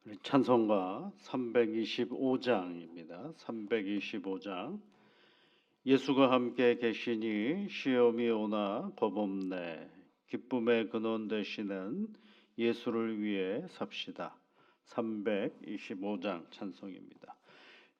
우리 찬송가 325장입니다. 325장. 예수가 함께 계시니 시험이 오나 겁없네. 기쁨의 근원 되시는 예수를 위해 삽시다. 325장 찬송입니다.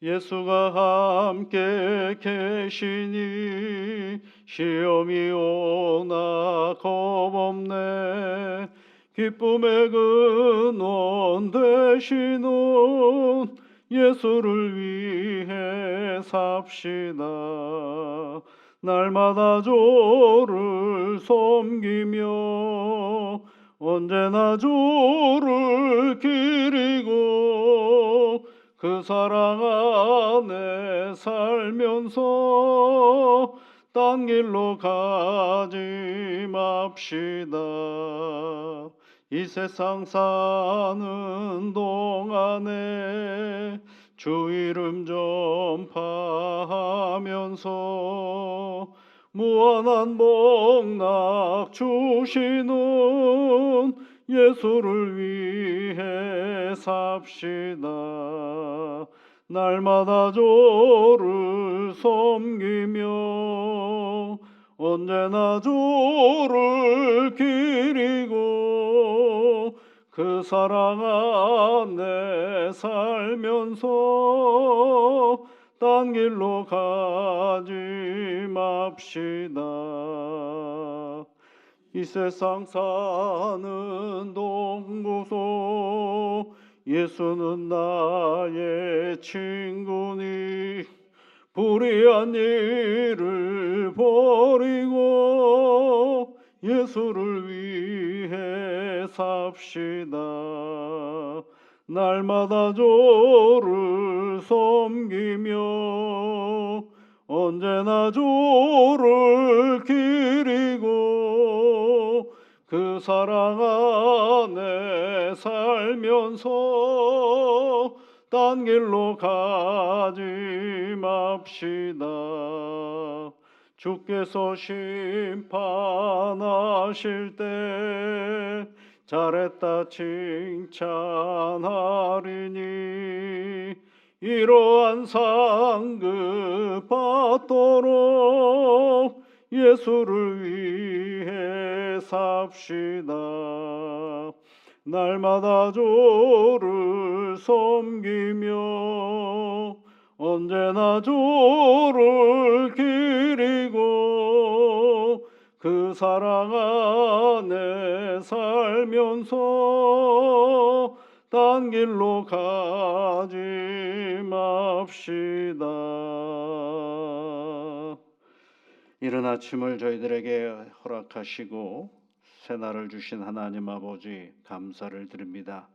예수가 함께 계시니 시험이 오나 겁없네. 기쁨의 근원 되시는 예수를 위해 삽시다. 날마다 주를 섬기며 언제나 주를 기리고 그 사랑 안에 살면서 딴 길로 가지 맙시다. 이 세상 사는 동안에 주 이름 전파하면서 무한한 복락 주시는 예수를 위해 삽시다. 날마다 주를 섬기며 언제나 주를 기리고 그 사랑 안에 살면서 딴 길로 가지 맙시다. 이 세상 사는 동고소 예수는 나의 친구니 불의한 일을 버리고 예수를 위해 삽시다. 날마다 주를 섬기며 언제나 주를 기리고 그 사랑 안에 살면서 딴 길로 가지 맙시다. 주께서 심판하실 때 잘했다 칭찬하리니 이러한 상급 받도록 예수를 위해 삽시다. 날마다 주를 섬기며 언제나 주를 기리고 그 사랑 안에 살면서 딴 길로 가지 맙시다. 이른 아침을 저희들에게 허락하시고 새날을 주신 하나님 아버지 감사를 드립니다.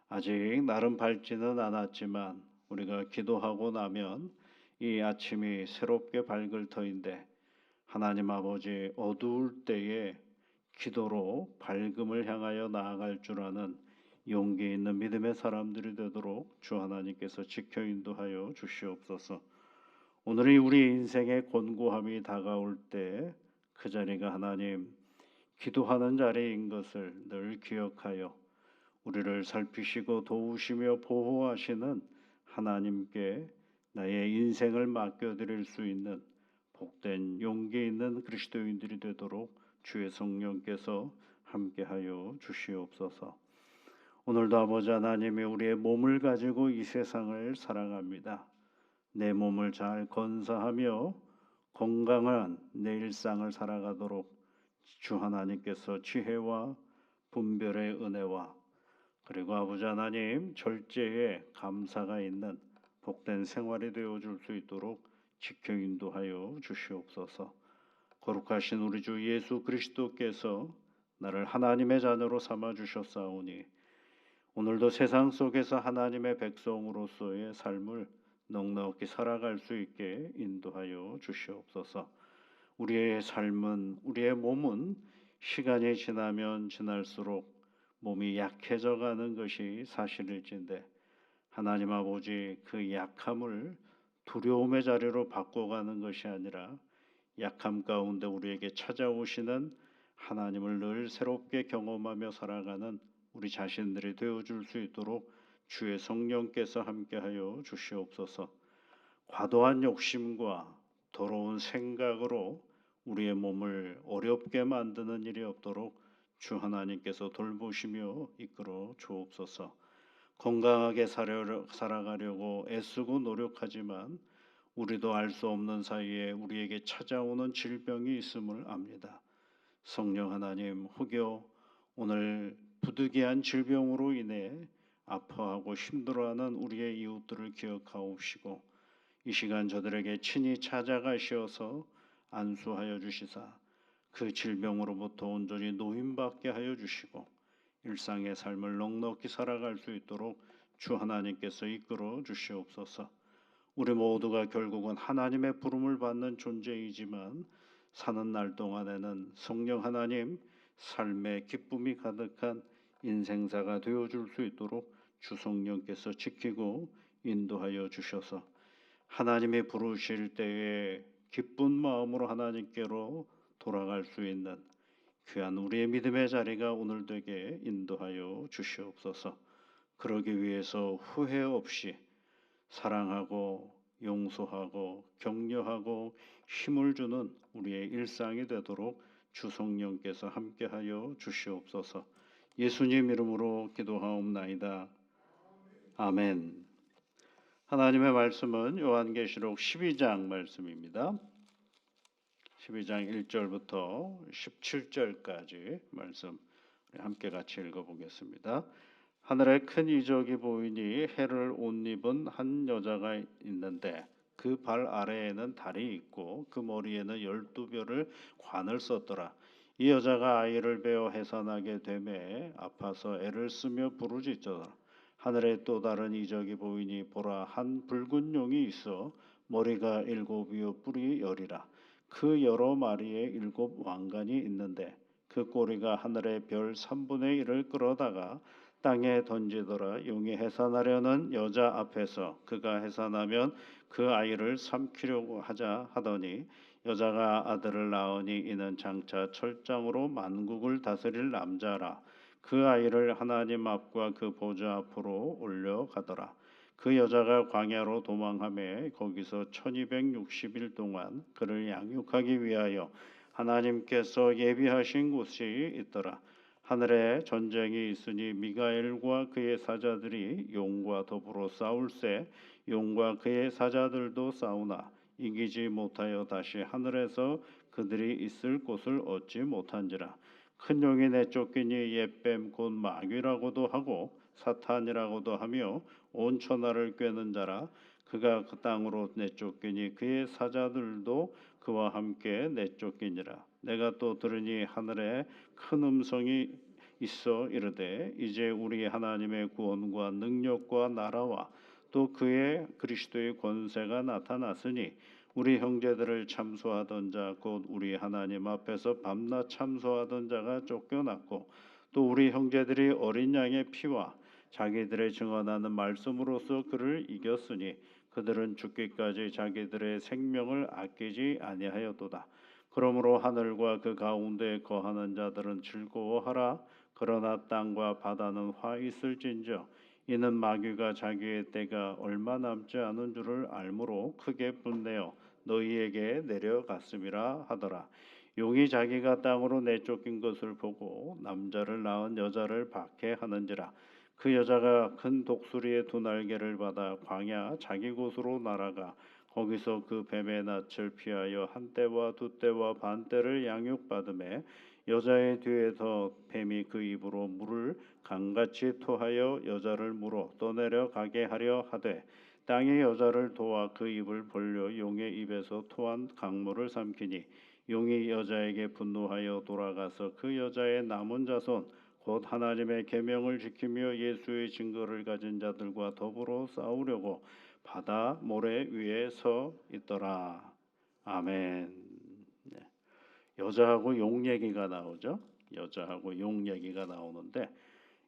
아직 날은 밝지는 않았지만 우리가 기도하고 나면 이 아침이 새롭게 밝을 터인데 하나님 아버지 어두울 때에 기도로 밝음을 향하여 나아갈 줄 아는 용기 있는 믿음의 사람들이 되도록 주 하나님께서 지켜 인도하여 주시옵소서. 오늘이 우리 인생의 곤고함이 다가올 때 그 자리가 하나님 기도하는 자리인 것을 늘 기억하여 우리를 살피시고 도우시며 보호하시는 하나님께 나의 인생을 맡겨드릴 수 있는 복된 용기 있는 그리스도인들이 되도록 주의 성령께서 함께하여 주시옵소서. 오늘도 아버지 하나님이 우리의 몸을 가지고 이 세상을 살아갑니다. 내 몸을 잘 건사하며 건강한 내 일상을 살아가도록 주 하나님께서 지혜와 분별의 은혜와 그리고 아버지 하나님 절제에 감사가 있는 복된 생활이 되어줄 수 있도록 지켜 인도하여 주시옵소서. 거룩하신 우리 주 예수 그리스도께서 나를 하나님의 자녀로 삼아 주셨사오니 오늘도 세상 속에서 하나님의 백성으로서의 삶을 넉넉히 살아갈 수 있게 인도하여 주시옵소서. 우리의 삶은 우리의 몸은 시간이 지나면 지날수록 몸이 약해져 가는 것이 사실일진데 하나님 아버지 그 약함을 두려움의 자리로 바꿔가는 것이 아니라 약함 가운데 우리에게 찾아오시는 하나님을 늘 새롭게 경험하며 살아가는 우리 자신들이 되어줄 수 있도록 주의 성령께서 함께하여 주시옵소서. 과도한 욕심과 더러운 생각으로 우리의 몸을 어렵게 만드는 일이 없도록 주 하나님께서 돌보시며 이끌어 주옵소서. 건강하게 살아가려고 애쓰고 노력하지만 우리도 알 수 없는 사이에 우리에게 찾아오는 질병이 있음을 압니다. 성령 하나님, 혹여 오늘 부득이한 질병으로 인해 아파하고 힘들어하는 우리의 이웃들을 기억하옵시고 이 시간 저들에게 친히 찾아가시어서 안수하여 주시사 그 질병으로부터 온전히 노임받게 하여 주시고 일상의 삶을 넉넉히 살아갈 수 있도록 주 하나님께서 이끌어 주시옵소서. 우리 모두가 결국은 하나님의 부름을 받는 존재이지만 사는 날 동안에는 성령 하나님 삶의 기쁨이 가득한 인생사가 되어줄 수 있도록 주 성령께서 지키고 인도하여 주셔서 하나님이 부르실 때에 기쁜 마음으로 하나님께로 돌아갈 수 있는 귀한 우리의 믿음의 자리가 오늘 되게 인도하여 주시옵소서. 그러기 위해서 후회 없이 사랑하고 용서하고 격려하고 힘을 주는 우리의 일상이 되도록 주 성령께서 함께하여 주시옵소서. 예수님 이름으로 기도하옵나이다. 아멘. 하나님의 말씀은 요한계시록 12장 말씀입니다. 12장 1절부터 17절까지 말씀 함께 같이 읽어보겠습니다. 하늘에 큰 이적이 보이니 해를 옷 입은 한 여자가 있는데 그 발 아래에는 달이 있고 그 머리에는 12별을 관을 썼더라. 이 여자가 아이를 베어 해산하게 되매 아파서 애를 쓰며 부르짖더라. 하늘에 또 다른 이적이 보이니 보라, 한 붉은 용이 있어 머리가 7이요 뿔이 10이라. 그 여러 마리의 7 왕관이 있는데 그 꼬리가 하늘의 별 3분의 1을 끌어다가 땅에 던지더라. 용이 해산하려는 여자 앞에서 그가 해산하면 그 아이를 삼키려고 하자 하더니 여자가 아들을 낳으니 이는 장차 철장으로 만국을 다스릴 남자라. 그 아이를 하나님 앞과 그 보좌 앞으로 올려가더라. 그 여자가 광야로 도망하며 거기서 1260일 동안 그를 양육하기 위하여 하나님께서 예비하신 곳이 있더라. 하늘에 전쟁이 있으니 미가엘과 그의 사자들이 용과 더불어 싸울세. 용과 그의 사자들도 싸우나 이기지 못하여 다시 하늘에서 그들이 있을 곳을 얻지 못한지라. 큰 용이 내쫓기니 옛뱀 곧 마귀라고도 하고 사탄이라고도 하며 온 천하를 꿰는 자라. 그가 그 땅으로 내쫓기니 그의 사자들도 그와 함께 내쫓기니라. 내가 또 들으니 하늘에 큰 음성이 있어 이르되 이제 우리 하나님의 구원과 능력과 나라와 또 그의 그리스도의 권세가 나타났으니 우리 형제들을 참소하던 자 곧 우리 하나님 앞에서 밤낮 참소하던 자가 쫓겨났고 또 우리 형제들이 어린 양의 피와 자기들의 증언하는 말씀으로써 그를 이겼으니 그들은 죽기까지 자기들의 생명을 아끼지 아니하였도다. 그러므로 하늘과 그 가운데 거하는 자들은 즐거워하라. 그러나 땅과 바다는 화 있을진저 이는 마귀가 자기의 때가 얼마 남지 않은 줄을 알므로 크게 분내어 너희에게 내려갔음이라 하더라. 용이 자기가 땅으로 내쫓긴 것을 보고 남자를 낳은 여자를 박해하는지라. 그 여자가 큰 독수리의 2날개를 받아 광야 자기 곳으로 날아가 거기서 그 뱀의 낯을 피하여 한 때와 2때와 반 때를 양육받음에 여자의 뒤에서 뱀이 그 입으로 물을 강같이 토하여 여자를 물어 떠내려 가게 하려 하되 땅이 여자를 도와 그 입을 벌려 용의 입에서 토한 강물을 삼키니 용이 여자에게 분노하여 돌아가서 그 여자의 남은 자손 곧 하나님의 계명을 지키며 예수의 증거를 가진 자들과 더불어 싸우려고 바다 모래 위에 서 있더라. 아멘. 네. 여자하고 용 얘기가 나오죠. 여자하고 용 얘기가 나오는데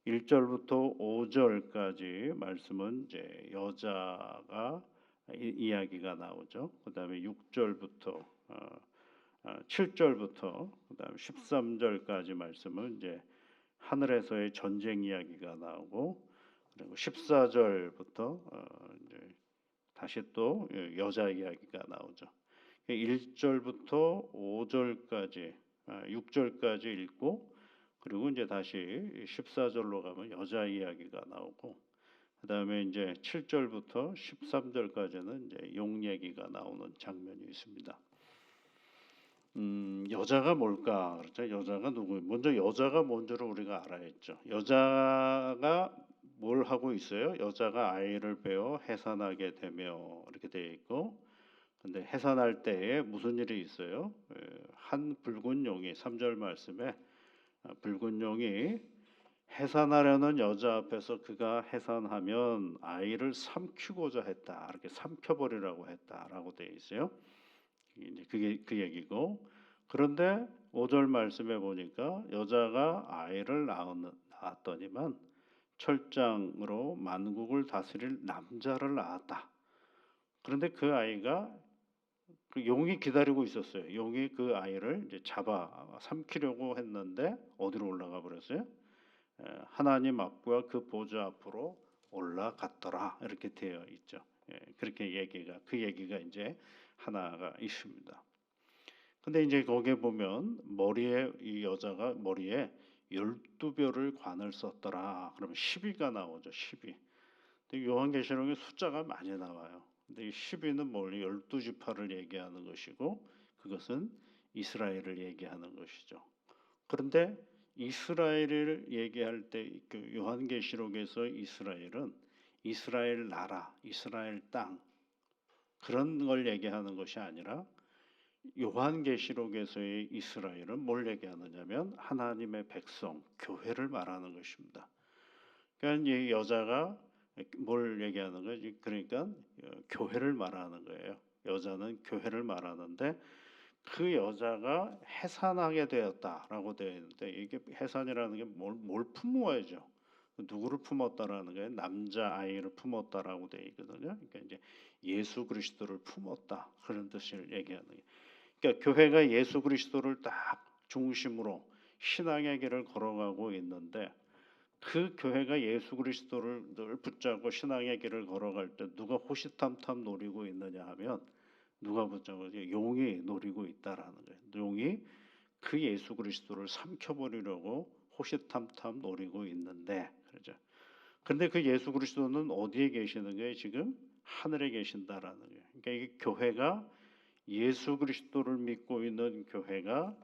1절부터 5절까지 말씀은 이제 여자가 이야기가 나오죠. 그다음에 6절부터 7절부터 그다음에 13절까지 말씀은 이제 하늘에서의 전쟁 이야기가 나오고 그리고 14절부터 이제 다시 또 여자 이야기가 나오죠. 1절부터 5절까지 6절까지 읽고 그리고 이제 다시 14절로 가면 여자 이야기가 나오고 그다음에 이제 7절부터 13절까지는 이제 용 얘기가 나오는 장면이 있습니다. 여자가 뭘까? 그렇죠. 여자가 누구? 먼저 여자가 뭔지를 우리가 알아야죠. 여자가 뭘 하고 있어요? 여자가 아이를 베어 해산하게 되며 이렇게 되어 있고, 근데 해산할 때에 무슨 일이 있어요? 한 붉은 용이 3절 말씀에 붉은 용이 해산하려는 여자 앞에서 그가 해산하면 아이를 삼키고자 했다. 이렇게 삼켜버리라고 했다라고 되어 있어요. 이제 그게 그 얘기고. 그런데 5절 말씀에 보니까 여자가 아이를 낳았더니만 철장으로 만국을 다스릴 남자를 낳았다. 그런데 그 아이가 그 용이 기다리고 있었어요. 용이 그 아이를 이제 잡아 삼키려고 했는데 어디로 올라가 버렸어요? 하나님 앞과 그 보좌 앞으로 올라갔더라 이렇게 되어 있죠. 그렇게 그 얘기가 이제 하나가 있습니다. 근데 이제 거기에 보면 머리에 이 여자가 머리에 12벼를 관을 썼더라. 그러면 12가 나오죠. 12. 근데 요한계시록에 숫자가 많이 나와요. 근데 이 12는 뭘 12지파를 얘기하는 것이고 그것은 이스라엘을 얘기하는 것이죠. 그런데 이스라엘을 얘기할 때 그 요한계시록에서 이스라엘은 이스라엘 나라, 이스라엘 땅 그런 걸 얘기하는 것이 아니라 요한계시록에서의 이스라엘은 뭘 얘기하느냐면 하나님의 백성, 교회를 말하는 것입니다. 그러니까 이 여자가 뭘 얘기하는 거예요? 그러니까 교회를 말하는 거예요. 여자는 교회를 말하는데 그 여자가 해산하게 되었다라고 되어 있는데 이게 해산이라는 게 뭘 품어야죠. 누구를 품었다라는 거예요. 남자 아이를 품었다라고 되어 있거든요. 그러니까 이제 예수 그리스도를 품었다 그런 뜻을 얘기하는 거예요. 그러니까 교회가 예수 그리스도를 딱 중심으로 신앙의 길을 걸어가고 있는데 그 교회가 예수 그리스도를 늘 붙잡고 신앙의 길을 걸어갈 때 누가 호시탐탐 노리고 있느냐 하면 누가 붙잡고 용이 노리고 있다라는 거예요. 용이 그 예수 그리스도를 삼켜버리려고 호시탐탐 노리고 있는데 그렇죠. 근데 그 예수 그리스도는 어디에 계시는 거예요? 지금 하늘에 계신다라는 거예요. 그러니까 이 교회가 예수 그리스도를 믿고 있는 교회가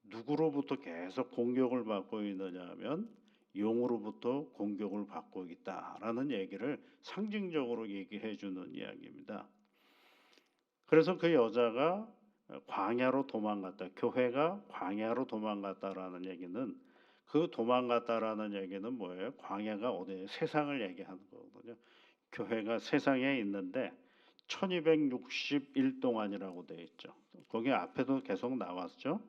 누구로부터 계속 공격을 받고 있느냐 하면 용으로부터 공격을 받고 있다라는 얘기를 상징적으로 얘기해 주는 이야기입니다. 그래서 그 여자가 광야로 도망갔다. 교회가 광야로 도망갔다라는 얘기는 그 도망갔다라는 얘기는 뭐예요? 광야가 어디 세상을 얘기하는 거거든요. 교회가 세상에 있는데 1261 동안이라고 되어 있죠. 거기 앞에도 계속 나왔죠.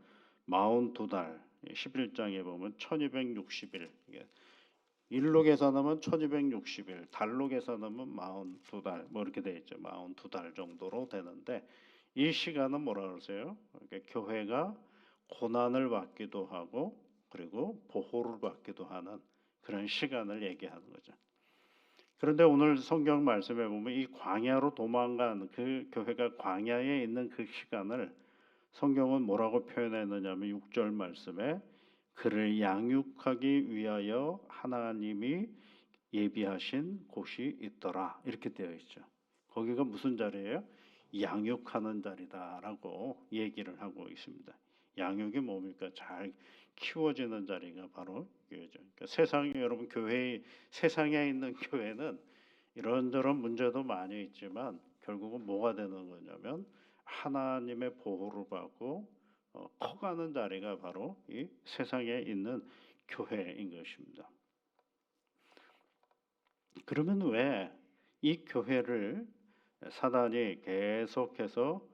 42달 11장에 보면 1260일 일로 계산하면 1260일 달로 계산하면 42달 뭐 이렇게 되어 있죠. 42달 정도로 되는데 이 시간은 뭐라 그러세요? 그러니까 교회가 고난을 받기도 하고 그리고 보호를 받기도 하는 그런 시간을 얘기하는 거죠. 그런데 오늘 성경 말씀에 보면 이 광야로 도망간 그 교회가 광야에 있는 그 시간을 성경은 뭐라고 표현했느냐면 6절 말씀에 그를 양육하기 위하여 하나님이 예비하신 곳이 있더라 이렇게 되어 있죠. 거기가 무슨 자리예요? 양육하는 자리다라고 얘기를 하고 있습니다. 양육이 뭡니까? 잘 키워지는 자리가 바로 교회죠. 그러니까 세상에 여러분 세상에 있는 교회는 이런저런 문제도 많이 있지만 결국은 뭐가 되는 거냐면 하나님의 보호를 받고 커가는 자리가 바로 이 세상에 있는 교회인 것입니다. 그러면 왜 이 교회를 사단이 계속해서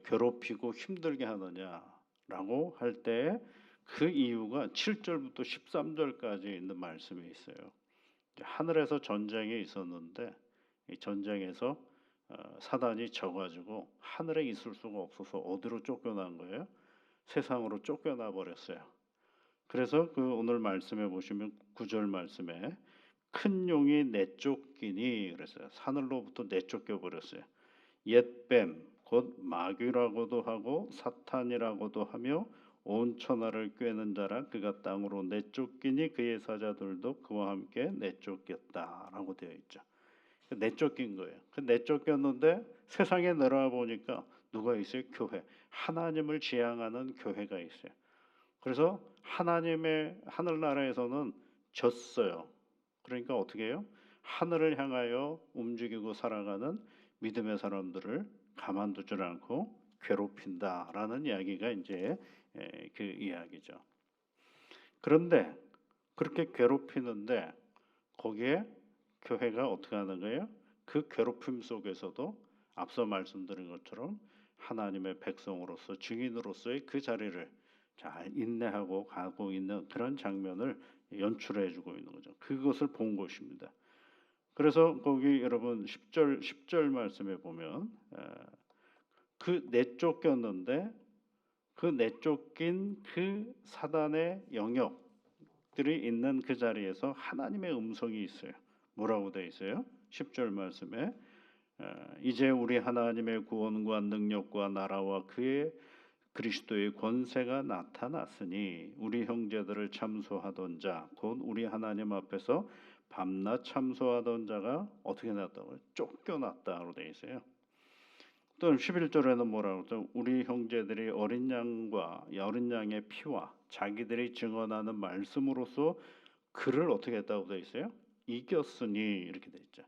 괴롭히고 힘들게 하느냐라고 할 때 그 이유가 7절부터 13절까지 있는 말씀이 있어요. 하늘에서 전쟁이 있었는데 이 전쟁에서 사단이 져가지고 하늘에 있을 수가 없어서 어디로 쫓겨난 거예요? 세상으로 쫓겨나 버렸어요. 그래서 그 오늘 말씀에 보시면 9절 말씀에 큰 용이 내쫓기니 그랬어요. 하늘로부터 내쫓겨 버렸어요. 옛뱀 곧 마귀라고도 하고 사탄이라고도 하며 온 천하를 꿰는 자라 그가 땅으로 내쫓기니 그의 사자들도 그와 함께 내쫓겼다라고 되어 있죠. 내쫓긴 거예요. 내쫓겼는데 세상에 내려와 보니까 누가 있어요? 교회. 하나님을 지향하는 교회가 있어요. 그래서 하나님의 하늘나라에서는 졌어요. 그러니까 어떻게 해요? 하늘을 향하여 움직이고 살아가는 믿음의 사람들을 가만두지 않고 괴롭힌다라는 이야기가 이제 그 이야기죠. 그런데 그렇게 괴롭히는데 거기에 교회가 어떻게 하는 거예요? 그 괴롭힘 속에서도 앞서 말씀드린 것처럼 하나님의 백성으로서 증인으로서의 그 자리를 잘 인내하고 가고 있는 그런 장면을 연출해 주고 있는 거죠. 그것을 본 것입니다. 그래서 거기 여러분 10절 말씀에 보면 그 내쫓겼는데 그 내쫓긴 그 사단의 영역들이 있는 그 자리에서 하나님의 음성이 있어요. 뭐라고 되어 있어요? 10절 말씀에 이제 우리 하나님의 구원과 능력과 나라와 그의 그리스도의 권세가 나타났으니 우리 형제들을 참소하던 자 곧 우리 하나님 앞에서 밤낮 참소하던 자가 어떻게 났다고요? 쫓겨났다고 되어 있어요. 또 11절에는 뭐라고 또 우리 형제들이 어린 양의 피와 자기들이 증언하는 말씀으로써 그를 어떻게 했다고 되어 있어요? 이겼으니 이렇게 되어 있죠.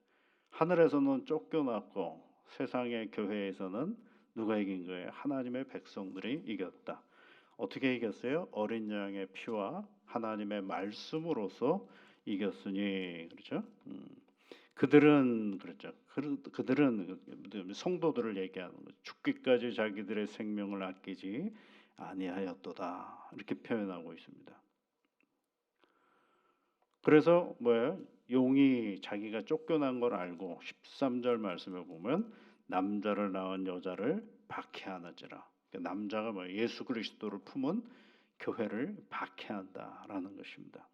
하늘에서는 쫓겨났고 세상의 교회에서는 누가 이긴 거예요? 하나님의 백성들이 이겼다. 어떻게 이겼어요? 어린 양의 피와 하나님의 말씀으로서 이겼으니 그렇죠? 그들은 그렇죠. 그들은 성도들을 얘기하는 거죠. 죽기까지 자기들의 생명을 아끼지 아니하였도다. 이렇게 표현하고 있습니다. 그래서 뭐예요? 용이 자기가 쫓겨난 걸 알고 13절 말씀에 보면 남자를 낳은 여자를 박해하는지라. 그러니까 남자가 뭐예요? 예수 그리스도를 품은 교회를 박해한다라는 것입니다.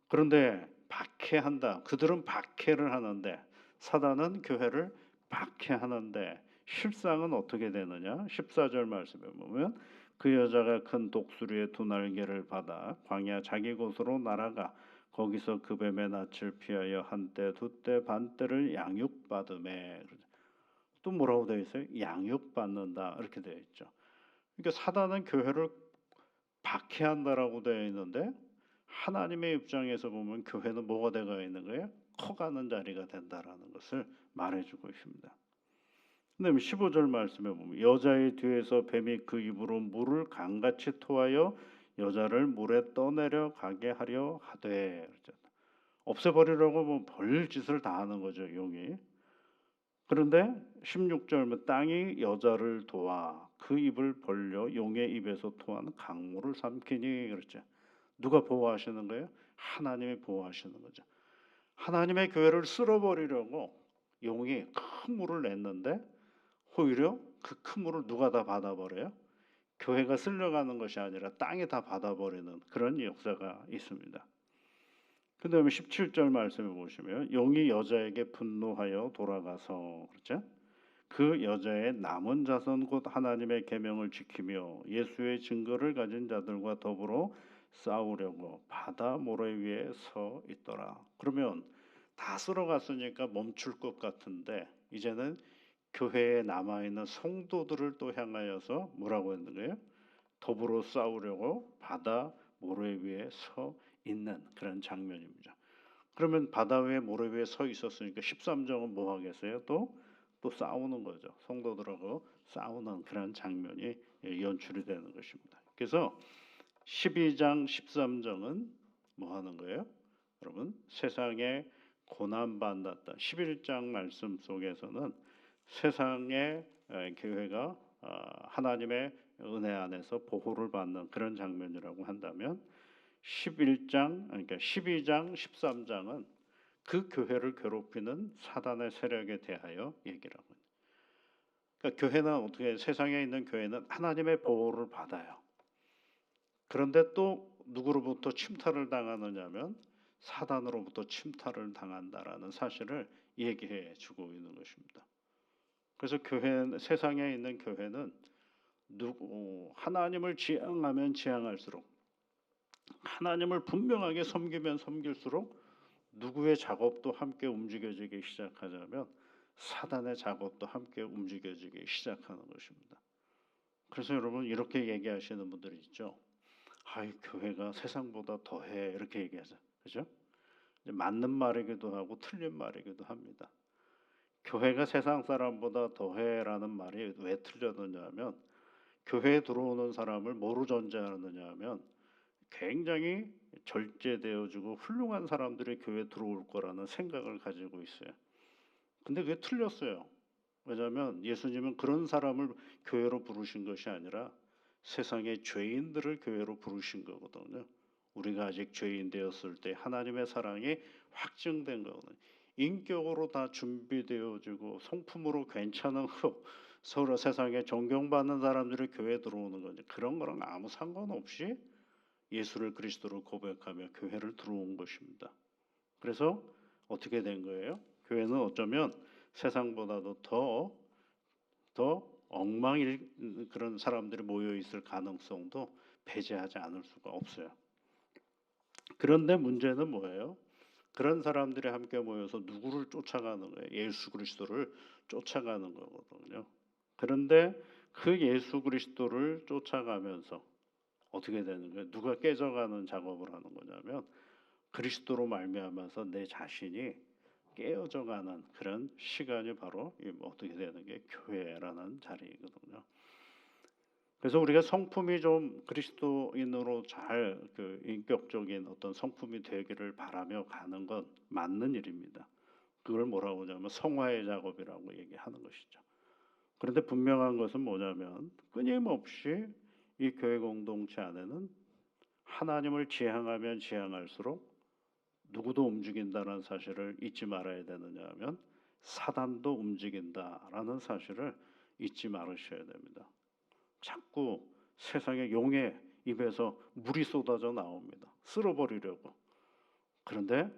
그런데 박해한다. 그들은 박해를 하는데 사단은 교회를 박해하는데 실상은 어떻게 되느냐? 14절 말씀에 보면 그 여자가 큰 독수리의 두 날개를 받아 광야 자기 곳으로 날아가 거기서 그 뱀의 낯을 피하여 한때 두때 반때를 양육받음에 또 뭐라고 되어 있어요? 양육받는다 이렇게 되어 있죠. 그러니까 사단은 교회를 박해한다라고 되어 있는데 하나님의 입장에서 보면 교회는 뭐가 되어 있는 거예요? 커가는 자리가 된다라는 것을 말해주고 있습니다. 그다음에 15절 말씀에 보면 여자의 뒤에서 뱀이 그 입으로 물을 강같이 토하여 여자를 물에 떠내려 가게 하려 하되 없애버리려고 뭐 별짓을 다 하는 거죠 용이. 그런데 16절 땅이 여자를 도와 그 입을 벌려 용의 입에서 토하는 강물을 삼키니 그렇죠. 누가 보호하시는 거예요? 하나님이 보호하시는 거죠. 하나님의 교회를 쓸어버리려고 용이 큰 물을 냈는데 오히려 그 큰 물을 누가 다 받아버려요? 교회가 쓸려가는 것이 아니라 땅이 다 받아버리는 그런 역사가 있습니다. 그 다음에 17절 말씀을 보시면 용이 여자에게 분노하여 돌아가서 그렇죠? 그 여자의 남은 자손 곧 하나님의 계명을 지키며 예수의 증거를 가진 자들과 더불어 싸우려고 바다 모래 위에 서 있더라. 그러면 다 쓸어갔으니까 멈출 것 같은데 이제는 교회에 남아 있는 성도들을 또 향하여서 뭐라고 했는 거예요? 더불어 싸우려고 바다 모래 위에 서 있는 그런 장면입니다. 그러면 바다 위에 모래 위에 서 있었으니까 13장은 뭐 하겠어요? 또 싸우는 거죠. 성도들하고 싸우는 그런 장면이 연출이 되는 것입니다. 그래서 12장 13장은 뭐 하는 거예요? 여러분 세상에 고난 받았다. 11장 말씀 속에서는 세상의 교회가 하나님의 은혜 안에서 보호를 받는 그런 장면이라고 한다면 11장 그러니까 12장 13장은 그 교회를 괴롭히는 사단의 세력에 대하여 얘기를 하고 있는. 그러니까 교회는 어떻게 세상에 있는 교회는 하나님의 보호를 받아요. 그런데 또 누구로부터 침탈을 당하느냐면 사단으로부터 침탈을 당한다라는 사실을 얘기해 주고 있는 것입니다. 그래서 세상에 있는 교회는 하나님을 지향하면 지향할수록, 하나님을 분명하게 섬기면 섬길수록 누구의 작업도 함께 움직여지기 시작하자면 사단의 작업도 함께 움직여지기 시작하는 것입니다. 그래서 여러분 이렇게 얘기하시는 분들이 있죠. 아이, 교회가 세상보다 더해, 이렇게 얘기하죠. 그죠? 맞는 말이기도 하고 틀린 말이기도 합니다. 교회가 세상 사람보다 더해라는 말이 왜 틀렸느냐 하면, 교회에 들어오는 사람을 뭐로 전제하느냐 하면 굉장히 절제되어지고 훌륭한 사람들이 교회에 들어올 거라는 생각을 가지고 있어요. 근데 그게 틀렸어요. 왜냐하면 예수님은 그런 사람을 교회로 부르신 것이 아니라 세상의 죄인들을 교회로 부르신 거거든요. 우리가 아직 죄인 되었을 때 하나님의 사랑이 확증된 거거든요. 인격으로 다 준비되어지고 성품으로 괜찮은 거, 서로 세상에 존경받는 사람들이 교회에 들어오는 거지, 그런 거랑 아무 상관없이 예수를 그리스도로 고백하며 교회를 들어온 것입니다. 그래서 어떻게 된 거예요? 교회는 어쩌면 세상보다도 더 엉망일 그런 사람들이 모여 있을 가능성도 배제하지 않을 수가 없어요. 그런데 문제는 뭐예요? 그런 사람들이 함께 모여서 누구를 쫓아가는 거예요? 예수 그리스도를 쫓아가는 거거든요. 그런데 그 예수 그리스도를 쫓아가면서 어떻게 되는 거예요? 누가 깨져가는 작업을 하는 거냐면 그리스도로 말미암아서 내 자신이 깨어져가는 그런 시간이 바로 어떻게 되는 게 교회라는 자리이거든요. 그래서 우리가 성품이 좀 그리스도인으로 잘 인격적인 어떤 성품이 되기를 바라며 가는 건 맞는 일입니다. 그걸 뭐라고 하냐면 성화의 작업이라고 얘기하는 것이죠. 그런데 분명한 것은 뭐냐면 끊임없이 이 교회 공동체 안에는 하나님을 지향하면 지향할수록 누구도 움직인다는 사실을 잊지 말아야 되느냐 하면 사단도 움직인다라는 사실을 잊지 말으셔야 됩니다. 자꾸 세상의 용의 입에서 물이 쏟아져 나옵니다. 쓸어버리려고. 그런데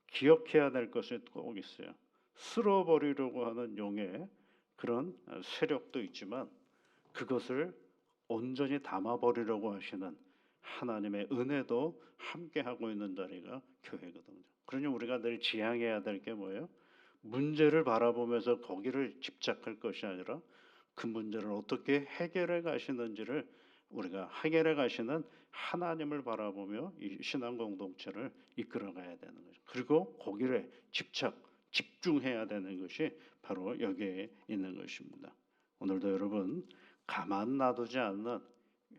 기억해야 될 것이 꼭 있어요. 쓸어버리려고 하는 용의 그런 세력도 있지만 그것을 온전히 담아버리려고 하시는 하나님의 은혜도 함께 하고 있는 자리가 교회거든요. 그러니 우리가 늘 지향해야 될 게 뭐예요? 문제를 바라보면서 거기를 집착할 것이 아니라 그 문제를 어떻게 해결해 가시는지를, 우리가 해결해 가시는 하나님을 바라보며 이 신앙 공동체를 이끌어 가야 되는 거죠. 그리고 거기에 집중해야 되는 것이 바로 여기에 있는 것입니다. 오늘도 여러분 가만 놔두지 않는,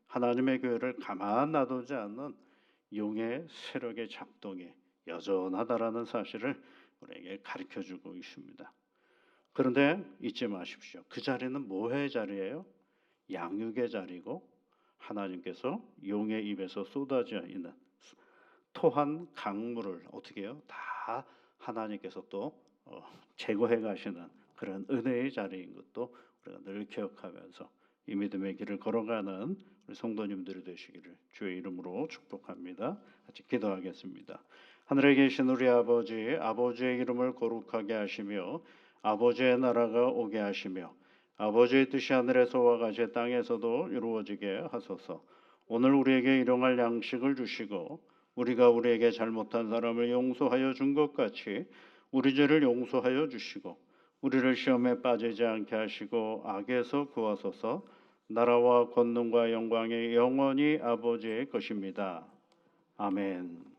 하나님의 교회를 가만 놔두지 않는 용의 세력의 작동이 여전하다라는 사실을 우리에게 가르쳐주고 있습니다. 그런데 잊지 마십시오. 그 자리는 뭐의 자리예요? 양육의 자리고 하나님께서 용의 입에서 쏟아져 있는 토한 강물을 어떻게 해요? 다 하나님께서 또 제거해 가시는 그런 은혜의 자리인 것도 우리가 늘 기억하면서 이 믿음의 길을 걸어가는 우리 성도님들이 되시기를 주의 이름으로 축복합니다. 같이 기도하겠습니다. 하늘에 계신 우리 아버지, 아버지의 이름을 거룩하게 하시며 아버지의 나라가 오게 하시며 아버지의 뜻이 하늘에서와 같이 땅에서도 이루어지게 하소서. 오늘 우리에게 일용할 양식을 주시고 우리가 우리에게 잘못한 사람을 용서하여 준 것 같이 우리 죄를 용서하여 주시고 우리를 시험에 빠지지 않게 하시고 악에서 구하소서. 나라와 권능과 영광이 영원히 아버지의 것입니다. 아멘.